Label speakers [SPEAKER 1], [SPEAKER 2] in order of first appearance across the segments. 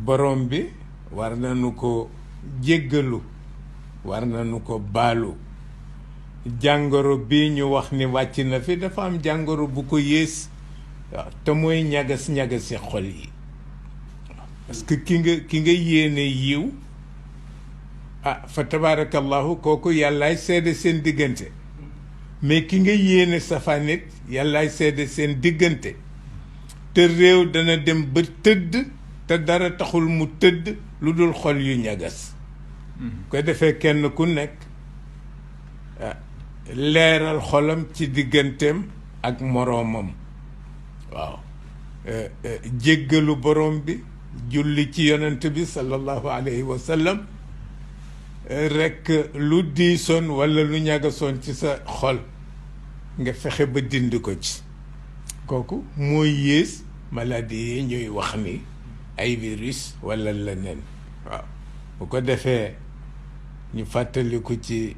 [SPEAKER 1] borom bi war nañu ko jéggalu war nañu ko baalu jàngoro bi ñu wax ni wàcc na fi dafa am jàngoro bu ko yées waaw te mooy ñagas-ñagasi xol yi parce que ki nga yéene yiw fa tabaarakallahu kooku yàllaay seede seen diggante mais ki nga yéene safanit yàllaay seede seen diggante te réew dana dem ba tëdd te dara taxul mu tëdd lu dul xol yu ñagas ko defee kenn ku nekk leeral xolam ci digganteem ak moroomam waaw jéggalu borom bi julli ci yonent bi sallallahu alayhi wa sallam rekk lu diisoon walla lu ñagasoon ci sa xol nga fexe ba dindi ko ci kooku mooy yées maladie yi ñuy wax ni ay virus walla leneen waaw bu ko defee ñu fàttaliku ci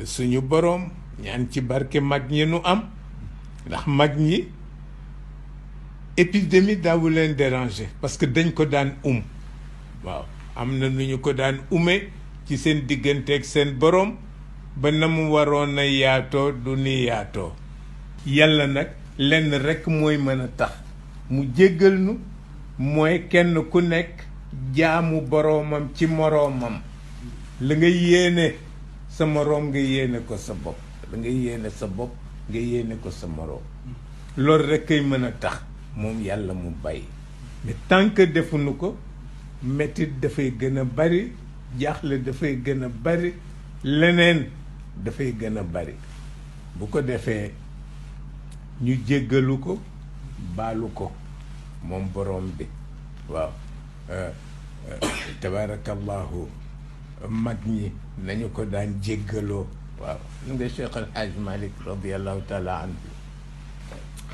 [SPEAKER 1] suñu boroom ñaan ci barke mag ñi nu am ndax mag ñi épidémie daawu leen déranger parce que dañ ko daan waaw am na nu ñu ko daan ci seen digganteeg seen boroom ba na mu waroon a yaatoo du ni yaatoo yàlla nag lenn rekk mooy mën a tax mu jéggal nu mooy kenn ku nekk jaamu boroomam ci moroomam la nga yéene sa moroom nga yéene ko sa bopp la nga yéene sa bopp nga yéene ko sa moroom loolu rekk kay mën a tax moom yàlla mu bàyyi mais tant que defuñu ko mettit dafay gën a bari jaaxle dafay gën a bari leneen dafay gën a bari bu ko defee ñu jéggalu ko baalu ko moom borom bi waaw tabaarakallahu mag ñi nañu ko daan jéggaloo waaw lu nga Cheikh Al Hadj Malick radiallahu taala anhu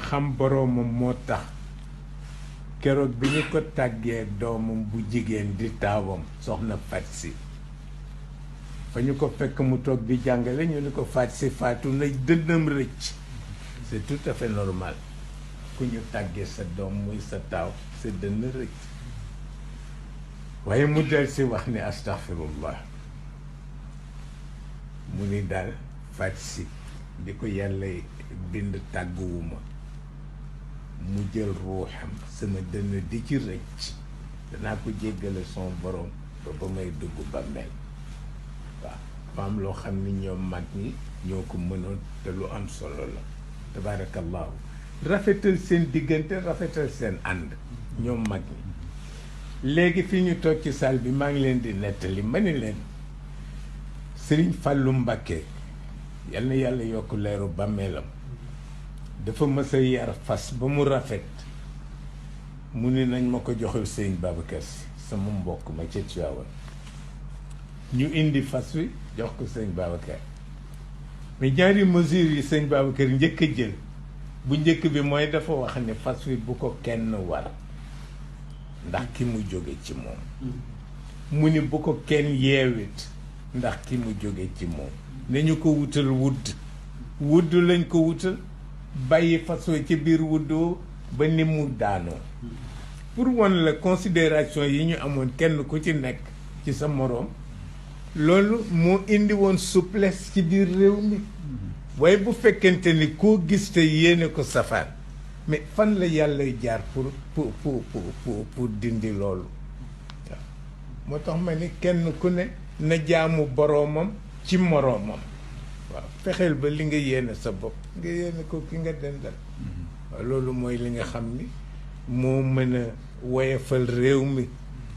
[SPEAKER 1] xam boromam moo tax keroog bi ñu ko tàggee doomam bu jigéen di taawam soxna Fat Si fa ñu ko fekk mu toog di jàngale ñu ni ko Fat Si faatu na dënnam rëcc c'est tout à fait normal ku ñu tàggee sa doom muy sa taaw sa dënn rëcc waaye mu del si wax ni astaghfirullah mu ni daal Fat Si di ko yàlla bind tàgguwuma mu jël ruuxam sama dënn di ci rëcc danaa ko jéggale son borom ba may dugg bàmmeel waaw fa am loo xam ni ñoom mag ñi ñoo ko mënoon te lu am solo la tabaarakallahu rafetal seen diggante rafetal seen ànd ñoom mag ñi léegi fi ñu toog ci salle bi maa ngi leen di nettali ma ni leen Sëriñ Fàllu Mbàkke yal na yàlla yokk leeru bàmmeelam dafa mës a yar fas ba mu rafet mu ni nañ ma ko joxal sëñ Babacar Si sama mbokk ma ca Tiwaawan ñu indi fas wi jox ko sëñ Babacar mais ñaari mesures yi sëñ Babacar njëkk a jël bu njëkk bi mooy dafa wax ne fas wi bu ko kenn war ndax ki mu jóge ci moom mu ni bu ko kenn yeewit ndax ki mu jóge ci moom nañu ko wutal wudd lañ ko wutal bàyyi façon ci biir wuddoo ba ni mu daanoo pour won la considération yi ñu amoon kenn ku ci nekk ci sa moroom loolu moo indi woon souplesse ci biir réew mi waaye bu fekkente ni koo gis te yéene ko safaan mais fan la yàlla jaar pour dindi loolu waaw moo tax ma ni kenn ku ne na jaamu boroomam ci moroomam waaw fexeel ba li nga yéene sa bopp nga yéene ko ki nga dendal waaw loolu mooy li nga xam ni moo mën a woyefal réew mi